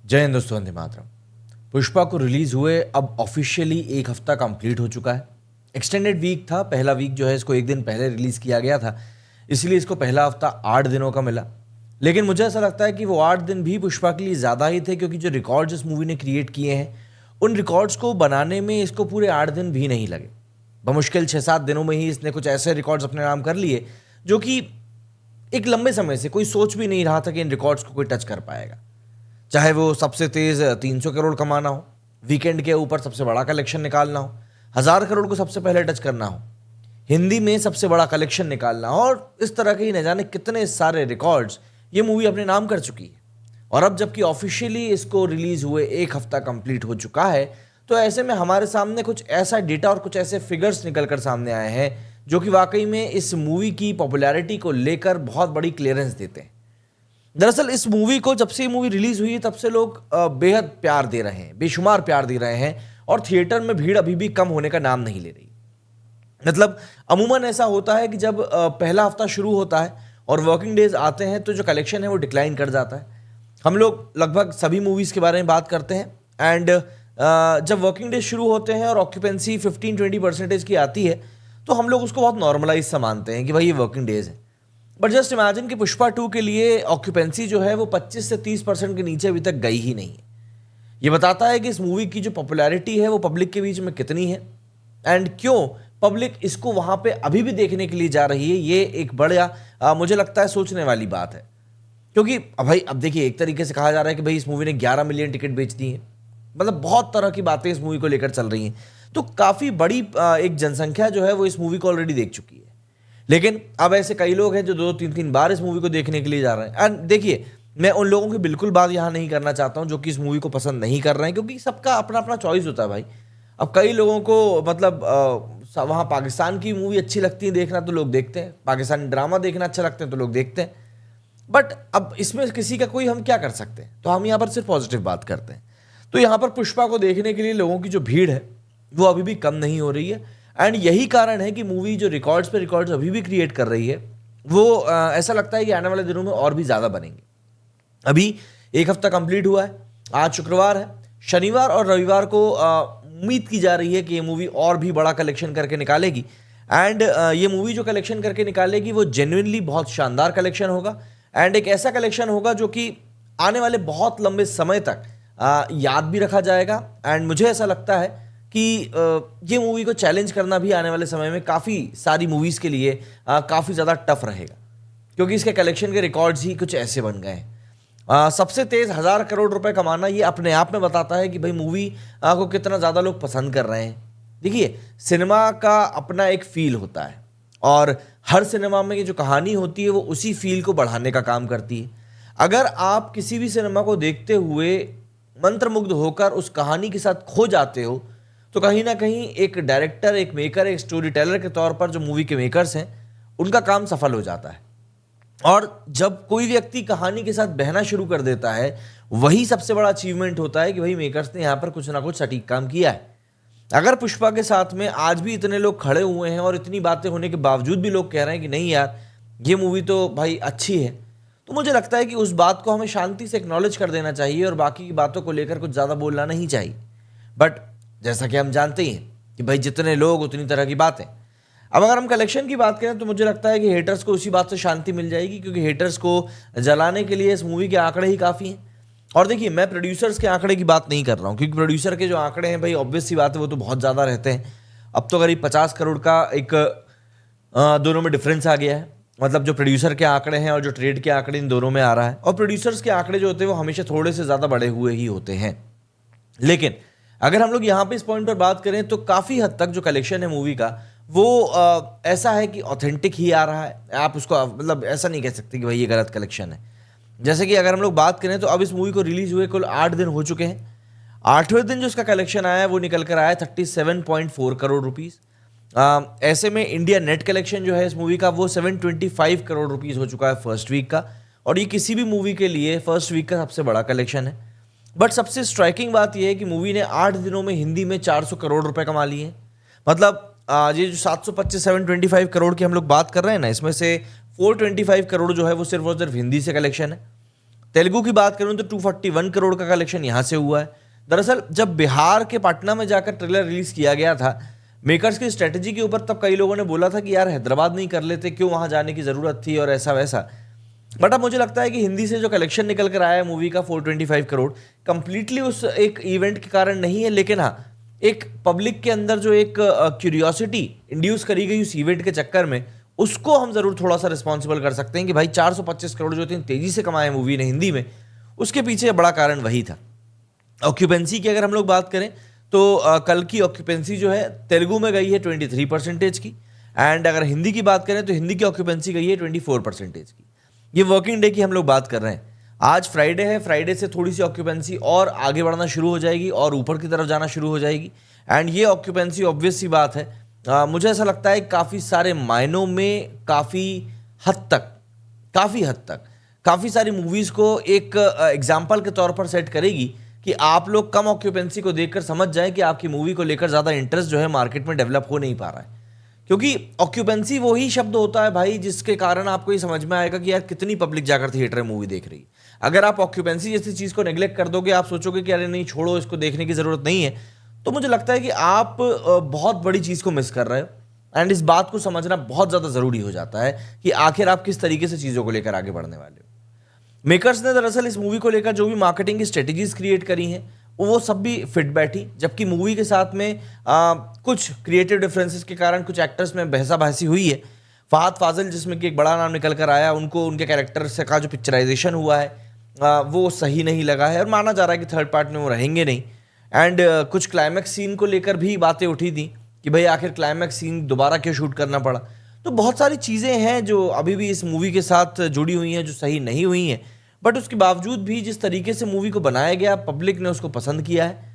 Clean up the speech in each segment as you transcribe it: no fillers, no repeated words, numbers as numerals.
जय हिंद दोस्तों, वंदे मातरम। पुष्पा को रिलीज हुए अब ऑफिशियली एक हफ्ता कंप्लीट हो चुका है। एक्सटेंडेड वीक था, पहला वीक जो है इसको एक दिन पहले रिलीज किया गया था, इसलिए इसको पहला हफ्ता 8 दिनों का मिला। लेकिन मुझे ऐसा लगता है कि वो 8 दिन भी पुष्पा के लिए ज़्यादा ही थे, क्योंकि जो रिकॉर्ड्स इस मूवी ने क्रिएट किए हैं उन रिकॉर्ड्स को बनाने में इसको पूरे 8 दिन भी नहीं लगे। बमुश्किल 6-7 दिनों में ही इसने कुछ ऐसे रिकॉर्ड्स अपने नाम कर लिए जो कि एक लंबे समय से कोई सोच भी नहीं रहा था कि इन रिकॉर्ड्स को कोई टच कर पाएगा। चाहे वो सबसे तेज 300 करोड़ कमाना हो, वीकेंड के ऊपर सबसे बड़ा कलेक्शन निकालना हो, 1000 करोड़ को सबसे पहले टच करना हो, हिंदी में सबसे बड़ा कलेक्शन निकालना हो, और इस तरह के ही न जाने कितने सारे रिकॉर्ड्स ये मूवी अपने नाम कर चुकी है। और अब जबकि ऑफिशियली इसको रिलीज हुए एक हफ्ता कंप्लीट हो चुका है, तो ऐसे में हमारे सामने कुछ ऐसा डेटा और कुछ ऐसे फिगर्स निकल कर सामने आए हैं जो कि वाकई में इस मूवी की पॉपुलैरिटी को लेकर बहुत बड़ी क्लियरेंस देते हैं। दरअसल इस मूवी को जब से ये मूवी रिलीज हुई है तब से लोग बेहद प्यार दे रहे हैं, बेशुमार प्यार दे रहे हैं, और थिएटर में भीड़ अभी भी कम होने का नाम नहीं ले रही। मतलब अमूमन ऐसा होता है कि जब पहला हफ्ता शुरू होता है और वर्किंग डेज आते हैं तो जो कलेक्शन है वो डिक्लाइन कर जाता है। हम लोग लगभग सभी मूवीज़ के बारे में बात करते हैं, एंड जब वर्किंग डेज शुरू होते हैं और ऑक्यूपेंसी 15-20% की आती है तो हम लोग उसको बहुत नॉर्मलाइज सा मानते हैं कि भाई ये वर्किंग डेज है। बट जस्ट इमेजिन कि पुष्पा 2 के लिए ऑक्यूपेंसी जो है वो 25 से 30% के नीचे अभी तक गई ही नहीं है। ये बताता है कि इस मूवी की जो पॉपुलैरिटी है वो पब्लिक के बीच में कितनी है, एंड क्यों पब्लिक इसको वहाँ पे अभी भी देखने के लिए जा रही है। ये एक बड़ा मुझे लगता है सोचने वाली बात है, क्योंकि भाई अब देखिए, एक तरीके से कहा जा रहा है कि भाई इस मूवी ने 11 मिलियन टिकट बेच दी है। मतलब बहुत तरह की बातें इस मूवी को लेकर चल रही हैं, तो काफ़ी बड़ी एक जनसंख्या जो है वो इस मूवी को ऑलरेडी देख चुकी है। लेकिन अब ऐसे कई लोग हैं जो 2-3 बार इस मूवी को देखने के लिए जा रहे हैं। एंड देखिए, मैं उन लोगों की बिल्कुल बात यहाँ नहीं करना चाहता हूँ जो कि इस मूवी को पसंद नहीं कर रहे हैं, क्योंकि सबका अपना अपना चॉइस होता है भाई। अब कई लोगों को मतलब वहाँ पाकिस्तान की मूवी अच्छी लगती है देखना तो लोग देखते हैं, पाकिस्तानी ड्रामा देखना अच्छा लगते हैं तो लोग देखते हैं। बट अब इसमें किसी का कोई हम क्या कर सकते हैं, तो हम यहाँ पर सिर्फ पॉजिटिव बात करते हैं। तो यहाँ पर पुष्पा को देखने के लिए लोगों की जो भीड़ है वो अभी भी कम नहीं हो रही है, एंड यही कारण है कि मूवी जो रिकॉर्ड्स पे रिकॉर्ड्स अभी भी क्रिएट कर रही है वो ऐसा लगता है कि आने वाले दिनों में और भी ज़्यादा बनेंगे। अभी एक हफ्ता कंप्लीट हुआ है, आज शुक्रवार है, शनिवार और रविवार को उम्मीद की जा रही है कि ये मूवी और भी बड़ा कलेक्शन करके निकालेगी। एंड ये मूवी जो कलेक्शन करके निकालेगी वो जेन्युइनली बहुत शानदार कलेक्शन होगा, एंड एक ऐसा कलेक्शन होगा जो कि आने वाले बहुत लंबे समय तक याद भी रखा जाएगा। एंड मुझे ऐसा लगता है कि ये मूवी को चैलेंज करना भी आने वाले समय में काफ़ी सारी मूवीज़ के लिए काफ़ी ज़्यादा टफ रहेगा, क्योंकि इसके कलेक्शन के रिकॉर्ड्स ही कुछ ऐसे बन गए हैं। सबसे तेज़ 1000 करोड़ रुपए कमाना ये अपने आप में बताता है कि भाई मूवी को कितना ज़्यादा लोग पसंद कर रहे हैं। देखिए, सिनेमा का अपना एक फील होता है, और हर सिनेमा में ये जो कहानी होती है वो उसी फील को बढ़ाने का काम करती है। अगर आप किसी भी सिनेमा को देखते हुए मंत्रमुग्ध होकर उस कहानी के साथ खो जाते हो, तो कहीं ना कहीं एक डायरेक्टर, एक मेकर, एक स्टोरी टेलर के तौर पर जो मूवी के मेकर्स हैं उनका काम सफल हो जाता है। और जब कोई व्यक्ति कहानी के साथ बहना शुरू कर देता है, वही सबसे बड़ा अचीवमेंट होता है कि भाई मेकर्स ने यहाँ पर कुछ ना कुछ सटीक काम किया है। अगर पुष्पा के साथ में आज भी इतने लोग खड़े हुए हैं और इतनी बातें होने के बावजूद भी लोग कह रहे हैं कि नहीं यार ये मूवी तो भाई अच्छी है, तो मुझे लगता है कि उस बात को हमें शांति से एक्नॉलेज कर देना चाहिए और बाकी की बातों को लेकर कुछ ज़्यादा बोलना नहीं चाहिए। बट जैसा कि हम जानते ही हैं कि भाई जितने लोग उतनी तरह की बातें। अब अगर हम कलेक्शन की बात करें तो मुझे लगता है कि हेटर्स को उसी बात से शांति मिल जाएगी, क्योंकि हेटर्स को जलाने के लिए इस मूवी के आंकड़े ही काफ़ी हैं। और देखिए, मैं प्रोड्यूसर्स के आंकड़े की बात नहीं कर रहा हूँ, क्योंकि प्रोड्यूसर के जो आंकड़े हैं भाई ऑब्वियस सी बात है वो तो बहुत ज़्यादा रहते हैं। अब तो करीब 50 करोड़ का एक दोनों में डिफरेंस आ गया है। मतलब जो प्रोड्यूसर के आंकड़े हैं और जो ट्रेड के आंकड़े इन दोनों में आ रहा है, और प्रोड्यूसर्स के आंकड़े जो होते हैं वो हमेशा थोड़े से ज़्यादा बढ़े हुए ही होते हैं। लेकिन अगर हम लोग यहाँ पे इस पॉइंट पर बात करें तो काफ़ी हद तक जो कलेक्शन है मूवी का वो ऐसा है कि ऑथेंटिक ही आ रहा है। आप उसको मतलब ऐसा नहीं कह सकते कि भाई ये गलत कलेक्शन है। जैसे कि अगर हम लोग बात करें तो अब इस मूवी को रिलीज हुए कुल 8 दिन हो चुके हैं। 8वें दिन जो इसका कलेक्शन आया है वो निकल कर आया 37.4 करोड़ रुपीज़। ऐसे में इंडिया नेट कलेक्शन जो है इस मूवी का वो 725 करोड़ रुपीज़ हो चुका है फर्स्ट वीक का, और ये किसी भी मूवी के लिए फर्स्ट वीक का सबसे बड़ा कलेक्शन है। बट सबसे स्ट्राइकिंग बात यह है कि मूवी ने 8 दिनों में हिंदी में 400 करोड़ रुपए कमा लिए हैं। मतलब ये जो 725 करोड़ की हम लोग बात कर रहे हैं ना, इसमें से 425 करोड़ जो है वो सिर्फ और सिर्फ हिंदी से कलेक्शन है। तेलुगु की बात करूं तो 241 करोड़ का कलेक्शन यहां से हुआ है। दरअसल जब बिहार के पटना में जाकर ट्रेलर रिलीज किया गया था, मेकर्स की स्ट्रेटजी के ऊपर तब कई लोगों ने बोला था कि यार हैदराबाद नहीं कर लेते, क्यों वहां जाने की जरूरत थी और ऐसा वैसा। बट अब मुझे लगता है कि हिंदी से जो कलेक्शन निकल कर आया है मूवी का 425 करोड़, कंप्लीटली उस एक इवेंट के कारण नहीं है, लेकिन हाँ एक पब्लिक के अंदर जो एक क्यूरियोसिटी इंड्यूस करी गई उस इवेंट के चक्कर में, उसको हम जरूर थोड़ा सा रिस्पॉन्सिबल कर सकते हैं कि भाई 425 करोड़ जो इतनी तेजी से कमाए मूवी ने हिंदी में, उसके पीछे बड़ा कारण वही था। ऑक्यूपेंसी की अगर हम लोग बात करें तो कल की ऑक्यूपेंसी जो है तेलुगु में गई है 23% की, एंड अगर हिंदी की बात करें तो हिंदी की ऑक्यूपेंसी गई है 24% की। ये वर्किंग डे की हम लोग बात कर रहे हैं, आज फ्राइडे है, फ्राइडे से थोड़ी सी ऑक्यूपेंसी और आगे बढ़ना शुरू हो जाएगी और ऊपर की तरफ जाना शुरू हो जाएगी। एंड ये ऑक्यूपेंसी ऑब्वियस सी बात है, मुझे ऐसा लगता है काफ़ी सारे मायनों में काफ़ी हद तक काफ़ी सारी मूवीज़ को एक एग्जाम्पल के तौर पर सेट करेगी कि आप लोग कम ऑक्यूपेंसी को देखकर समझ जाएं कि आपकी मूवी को लेकर ज़्यादा इंटरेस्ट जो है मार्केट में डेवलप हो नहीं पा रहा है। क्योंकि ऑक्यूपेंसी वही शब्द होता है भाई जिसके कारण आपको ये समझ में आएगा कि यार कितनी पब्लिक जाकर थिएटर में मूवी देख रही है। अगर आप ऑक्यूपेंसी जैसी चीज़ को नेग्लेक्ट कर दोगे, आप सोचोगे कि अरे नहीं छोड़ो, इसको देखने की ज़रूरत नहीं है, तो मुझे लगता है कि आप बहुत बड़ी चीज़ को मिस कर रहे हो। एंड इस बात को समझना बहुत ज़्यादा ज़रूरी हो जाता है कि आखिर आप किस तरीके से चीज़ों को लेकर आगे बढ़ने वाले हो। मेकर्स ने दरअसल इस मूवी को लेकर जो भी मार्केटिंग की स्ट्रेटेजीज क्रिएट करी हैं वो सब भी फिट बैठी, जबकि मूवी के साथ में कुछ क्रिएटिव डिफरेंसेस के कारण कुछ एक्टर्स में बहसाबाजी हुई है। फहद फाजिल जिसमें कि एक बड़ा नाम निकल कर आया, उनको उनके कैरेक्टर से का जो पिक्चराइजेशन हुआ है वो सही नहीं लगा है और माना जा रहा है कि थर्ड पार्ट में वो रहेंगे नहीं। एंड कुछ क्लाइमैक्स सीन को लेकर भी बातें उठी थी कि भाई आखिर क्लाइमैक्स सीन दोबारा क्यों शूट करना पड़ा। तो बहुत सारी चीज़ें हैं जो अभी भी इस मूवी के साथ जुड़ी हुई हैं जो सही नहीं हुई हैं, बट उसके बावजूद भी जिस तरीके से मूवी को बनाया गया पब्लिक ने उसको पसंद किया है।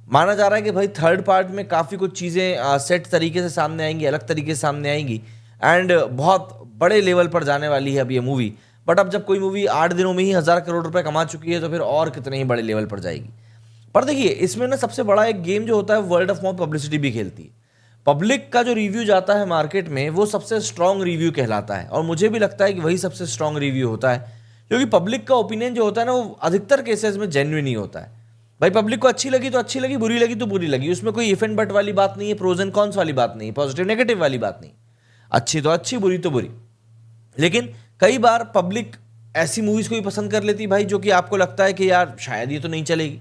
माना जा रहा है कि भाई थर्ड पार्ट में काफ़ी कुछ चीज़ें सेट तरीके से सामने आएंगी, अलग तरीके से सामने आएंगी एंड बहुत बड़े लेवल पर जाने वाली है अब ये मूवी। बट अब जब कोई मूवी 8 दिनों में ही 1000 करोड़ रुपए कमा चुकी है तो फिर और कितने ही बड़े लेवल पर जाएगी। पर देखिए इसमें ना सबसे बड़ा एक गेम जो होता है वर्ड ऑफ माउथ पब्लिसिटी भी खेलती है। पब्लिक का जो रिव्यू जाता है मार्केट में वो सबसे स्ट्रॉन्ग रिव्यू कहलाता है और मुझे भी लगता है कि वही सबसे स्ट्रॉन्ग रिव्यू होता है, क्योंकि पब्लिक का ओपिनियन जो होता है ना वो अधिकतर केसेस में जेन्युइन ही होता है। भाई पब्लिक को अच्छी लगी तो अच्छी लगी, बुरी लगी तो बुरी लगी, उसमें कोई इफ एंड बट वाली बात नहीं है, प्रोज एंड कॉन्स वाली बात नहीं है, पॉजिटिव नेगेटिव वाली बात नहीं। अच्छी तो अच्छी, बुरी तो बुरी। लेकिन कई बार पब्लिक ऐसी मूवीज को भी पसंद कर लेती भाई जो कि आपको लगता है कि यार शायद ये तो नहीं चलेगी।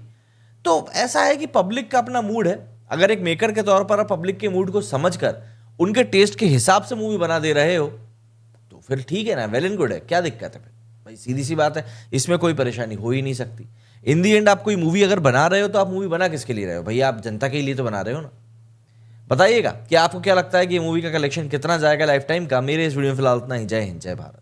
तो ऐसा है कि पब्लिक का अपना मूड है। अगर एक मेकर के तौर पर आप पब्लिक के मूड को समझकर उनके टेस्ट के हिसाब से मूवी बना दे रहे हो तो फिर ठीक है ना, वेल एंड गुड है, क्या दिक्कत है फिर भाई, सीधी सी बात है, इसमें कोई परेशानी हो ही नहीं सकती। इन दी एंड आप कोई मूवी अगर बना रहे हो तो आप मूवी बना किसके लिए रहे हो भैया, आप जनता के लिए तो बना रहे हो ना। बताइएगा कि आपको क्या लगता है कि ये मूवी का कलेक्शन कितना जाएगा लाइफ टाइम का। मेरे इस वीडियो में फिलहाल इतना ही। जय हिंद, जय भारत।